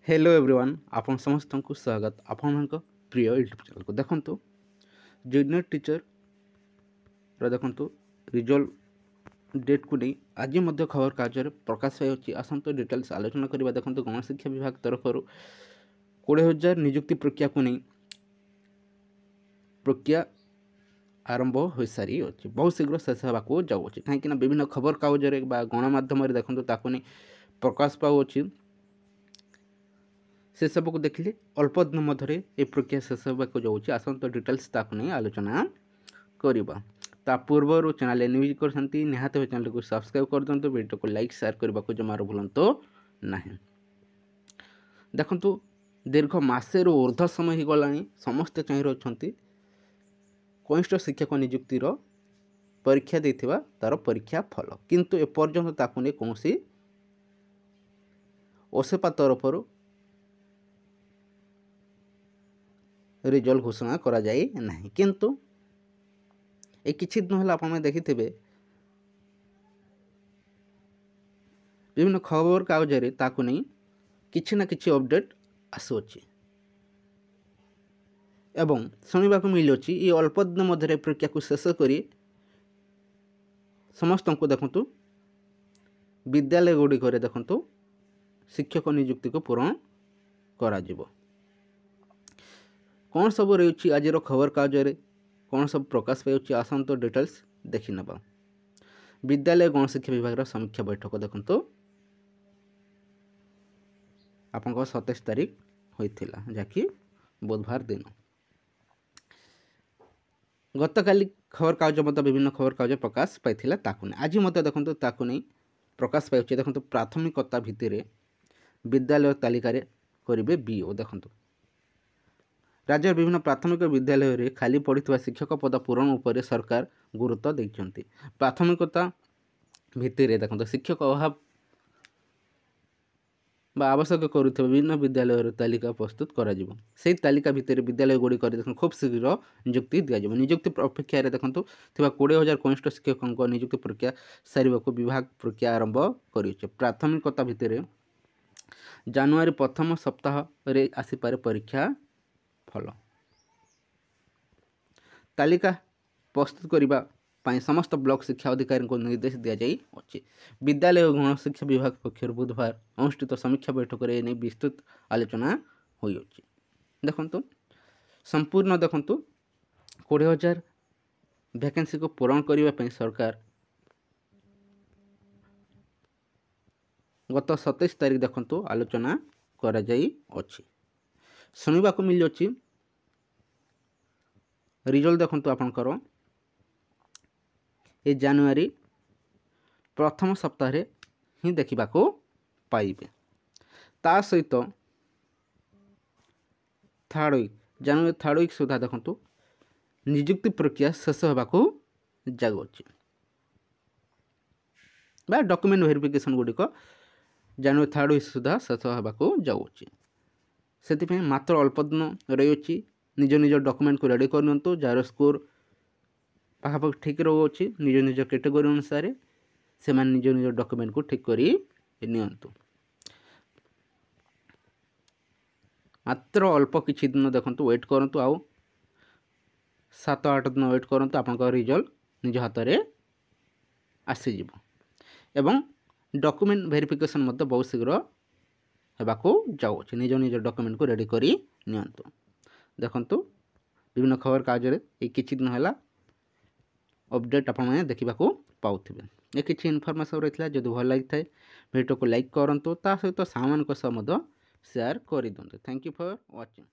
Hello everyone आपन समस्त को स्वागत आपण प्रिय यूट्यूब चैनल को देखंतु जूनियर टीचर रो देखंतु रिजल्ट डेट को नहीं आज मध्य खबर कागज प्रकाश पाई आसंत डिटेल्स आलोचना करबा। देखंतु गणशिक्षा विभाग तरफ 20,000 नियुक्ति प्रक्रिया को नहीं प्रक्रिया आरंभ हो सारी अच्छी बहुत शीघ्र शेष होगा जाऊँगी कहीं विभिन्न खबर कागज गणमाध्यम देखो ताकू नहीं प्रकाश पाऊँगी से सब को देखिले अल्प दिन मध्य ये प्रक्रिया शेष होगा जाऊँगी आसंत डिटेल्स ताकू नहीं आलोचना करवा। ता पूर्व चैनल न्यूज करते निहाती भाई चैनल को सब्सक्राइब कर दिंतु वीडियो को लाइक शेयर करने को जमार भूलु ना। देखु दीर्घ मसे ऊर्ध्व समय हो गला समस्ते चाह रही कनिष्ठ शिक्षक नियुक्तिर परीक्षा देथिबा तार परीक्षा फल किंतु एपर्यंत ताकू नहीं कौन ओसेपा तरफ रिजल्ट घोषणा करा जाए नहीं। किंतु ए किछि दिन होला आपण देखिथे विभिन्न खबर कागज ताकू नहीं किछि ना किछि अपडेट आसुछि एवं शुणा मिलुची ये अल्प दिन मध्य प्रक्रिया को शेष करी समस्त को देखु विद्यालय गुड़िक देखु शिक्षक नियुक्ति को पूरण करा जिवो। कौन सब रही आज खबर कागज कौन सब प्रकाश पाई आसंत डिटेल्स देखि नबा। विद्यालय गणशिक्षा विभाग समीक्षा बैठक देखु आप 27 तारीख होता जहाँकि बुधवार दिन गतकाली खबर कागज मत विभिन्न खबर कागज प्रकाश पाई ताकू नहीं आज मत देखो ताकू नहीं प्रकाश पाई देखो प्राथमिकता भित्तिर विद्यालय तालिकार करेंगे बीओ। देखो राज्य विभिन्न प्राथमिक विद्यालय में खाली पड़ता शिक्षक पद पूरण उपर सरकार गुरुत्व देते प्राथमिकता भित्तिर देखो शिक्षक अभाव आवश्यक करुवा विभिन्न विद्यालय तालिका प्रस्तुत कर तालिका भितर विद्यालय गुड़िक देख खूब शीघ्र नियुक्ति दिज्व। नियुक्ति अपेक्षा देखो 20,000 कनिष्ठ शिक्षकों नियुक्ति प्रक्रिया सारे को विभाग प्रक्रिया आरंभ कर प्राथमिकता भितर जानुआरी प्रथम सप्ताह रे आसीपारे परीक्षा फल तालिका प्रस्तुत करने समस्त ब्लॉक शिक्षा अधिकारी को निर्देश दि जाए। विद्यालय और गणशिक्षा विभाग पक्षर बुधवार अनुष्ठित समीक्षा बैठक में विस्तृत आलोचना होती। देखु संपूर्ण देखु 20,000 वैकेंसी को पूरण करने सरकार गत 27 तारीख देखु आलोचना करा जाई अछि। शुणा को मिली रिजल्ट देखु आपणकर ये जानुआरी प्रथम सप्ताह ही देखा पाइबे। ता सहित third week January third week सुधा देखु नियुक्ति प्रक्रिया शेष होगा जाऊँगी बा डॉक्यूमेंट वेरिफिकेशन गुड़िक जानुआरी थर्ड वीक सुधा शेष होगा जाऊँगी से मात्र अल्प दिन रही निज निज डॉक्यूमेंट को रेडी कर जार स्कोर पाखापाखि ठीक रोचे निज निज कैटेगोरी अनुसार से निज निज डॉक्यूमेंट को ठीक करी नियंतु। मात्र अल्प किछि दिन देखंतु वेट करंतु आउ 7-8 दिन वेट करंतु आपनका रिजल्ट निज हाथ रे आसी जिवो एवं डॉक्यूमेंट वेरिफिकेशन मध्य बहुत शीघ्र हेबाको जाउछि निज निज डॉक्यूमेंट को रेडी करी नियंतु। देखंतु विभिन्न खबर कागज रे किछि दिन होला अपडेट आप देखा पाऊे ये किसी इनफॉरमेशन रही है। जदि भल लगी है वीडियो को लाइक करूँ ता सहित सामान शेयर कर दिंतु। Thank you for watching.